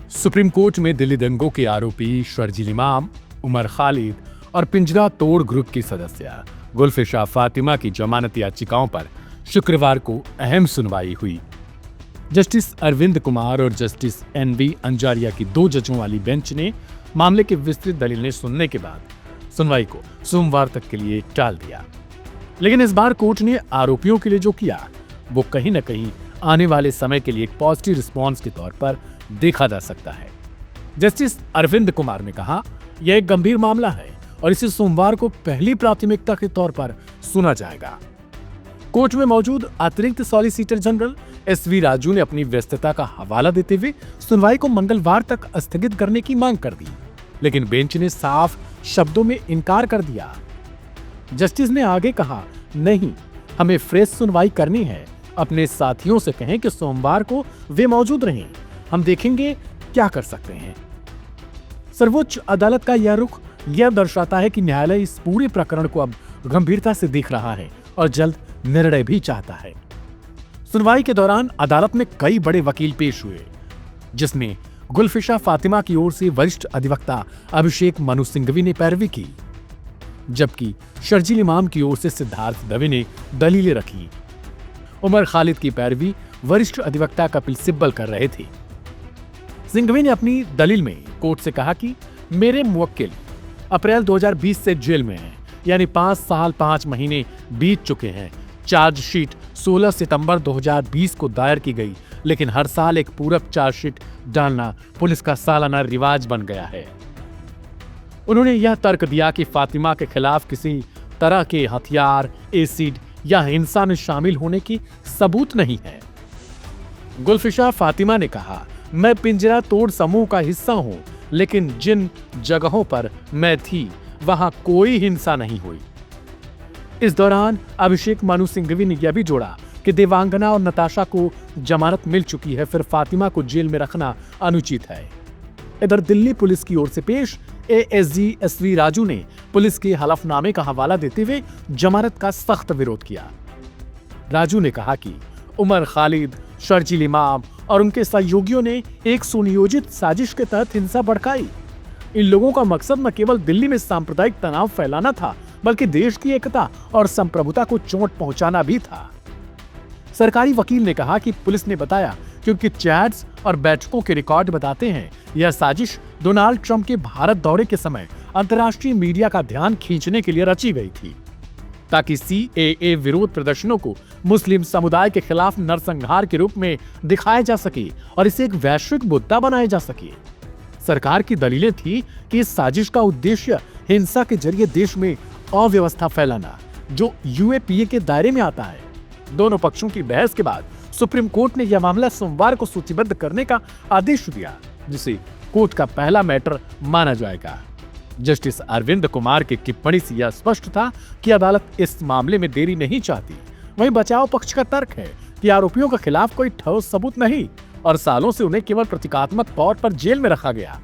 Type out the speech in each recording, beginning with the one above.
Supreme court में दिल्ली दंगों के आरोपी शर्जील इमाम, उमर खालिद और पिंजरा तोड़ ग्रुप की सदस्य गुलफिशा फातिमा की जमानत याचिकाओं पर शुक्रवार को अहम सुनवाई हुई। जस्टिस अरविंद कुमार और जस्टिस एनवी अंजारिया की 2 जजों वाली बेंच ने मामले की विस्तृत दलीलें सुनने के बाद सुनवाई को सोमवार तक के लिए टाल दिया। लेकिन इस बार कोर्ट ने आरोपियों के लिए जो किया वो कहीं न कहीं आने वाले समय के लिए एक पॉजिटिव रिस्पॉन्स के तौर पर देखा जा सकता है। जस्टिस अरविंद कुमार ने कहा, यह एक गंभीर मामला है और इसे सोमवार को पहली प्राथमिकता के तौर पर सुना जाएगा। कोर्ट में मौजूद अतिरिक्त सॉलिसिटर जनरल SV राजू ने अपनी व्यस्तता का हवाला देते हुए सुनवाई को मंगलवार तक स्थगित करने की मांग कर दी, लेकिन बेंच ने साफ शब्दों में इनकार कर दिया। जस्टिस ने आगे कहा, नहीं, हमें फ्रेश सुनवाई करनी है। अपने साथियों से कहें कि सोमवार को वे मौजूद रहें, हम देखेंगे क्या कर सकते हैं। सर्वोच्च अदालत का यह रुख यह दर्शाता है कि न्यायालय इस पूरे प्रकरण को अब गंभीरता से देख रहा है और जल्द निर्णय भी चाहता है। सुनवाई के दौरान अदालत में कई बड़े वकील पेश हुए, जिसमें गुलफिशा फातिमा की ओर से वरिष्ठ अधिवक्ता अभिषेक मनु सिंघवी ने पैरवी की, जबकि शर्जील इमाम की ओर से सिद्धार्थ दवे ने दलीलें रखी। उमर खालिद की पैरवी वरिष्ठ अधिवक्ता कपिल सिब्बल कर रहे थे। सिंघवी ने अपनी दलील में कोर्ट से कहा कि मेरे मुवक्किल अप्रैल 2020 से जेल में हैं, यानी 5 साल 5 महीने बीत चुके हैं। चार्जशीट 16 सितंबर 2020 को दायर की गई, लेकिन हर साल एक पूरक चार्जशीट डालना पुलिस का सालाना रिवाज बन गया है। उन्होंने यह तर्क दिया कि फातिमा के खिलाफ किसी तरह के हथियार, एसिड या हिंसा में शामिल होने की सबूत नहीं है। गुलफिशा फातिमा ने कहा, मैं पिंजरा तोड़ समूह का हिस्सा हूं, लेकिन जिन जगहों पर मैं थी वहां कोई हिंसा नहीं हुई। इस दौरान अभिषेक मनु सिंघवी ने यह भी जोड़ा कि देवांगना और नताशा को जमानत मिल चुकी है, फिर फातिमा को जेल में रखना अनुचित है। इधर दिल्ली पुलिस की ओर से पेश ASG SV राजू ने पुलिस के हलफनामे का हवाला देते हुए जमानत का सख्त विरोध किया। राजू ने कहा कि उमर खालिद, शर्जील इमाम और उनके सहयोगियों ने एक सुनियोजित साजिश के तहत हिंसा भड़काई। इन लोगों का मकसद न केवल दिल्ली में सांप्रदायिक तनाव फैलाना था, बल्कि देश की एकता और संप्रभुता को चोट पहुंचाना भी था। सरकारी वकील ने कहा कि पुलिस ने बताया क्योंकि चैट्स और बैठकों के रिकॉर्ड बताते हैं यह साजिश डोनाल्ड ट्रंप के भारत दौरे के समय अंतर्राष्ट्रीय मीडिया का ध्यान खींचने के लिए रची गई थी, ताकि CAA विरोध प्रदर्शनों को मुस्लिम समुदाय के खिलाफ नरसंहार के रूप में दिखाया जा सके और इसे एक वैश्विक मुद्दा बनाया जा सके। सरकार की दलीलें थी कि इस साजिश का उद्देश्य हिंसा के जरिए देश में अव्यवस्था फैलाना, जो UAPA के दायरे में आता है। दोनों पक्षों की बहस के बाद सुप्रीम कोर्ट ने यह मामला सोमवार को सूचीबद्ध करने का आदेश दिया, जिसे कोर्ट का पहला मैटर माना जाएगा। जस्टिस अरविंद कुमार की टिप्पणी से यह स्पष्ट था कि अदालत इस मामले में देरी नहीं चाहती। वहीं बचाव पक्ष का तर्क है कि आरोपियों के खिलाफ कोई ठोस सबूत नहीं और सालों से उन्हें केवल प्रतीकात्मक तौर पर जेल में रखा गया।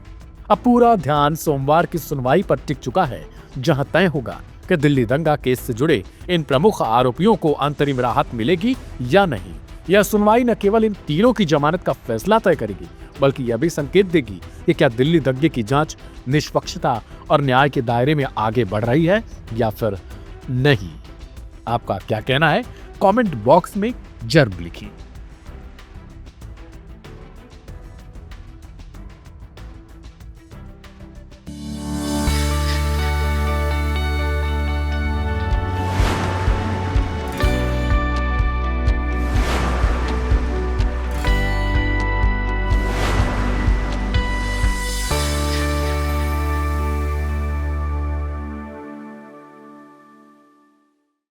अब पूरा ध्यान सोमवार की सुनवाई पर टिक चुका है, जहां तय होगा कि दिल्ली दंगा केस से जुड़े इन प्रमुख आरोपियों को अंतरिम राहत मिलेगी या नहीं। यह सुनवाई न केवल इन तीनों की जमानत का फैसला तय करेगी, बल्कि यह भी संकेत देगी कि क्या दिल्ली दंगे की जांच निष्पक्षता और न्याय के दायरे में आगे बढ़ रही है या फिर नहीं। आपका क्या कहना है? कमेंट बॉक्स में जरूर लिखिए।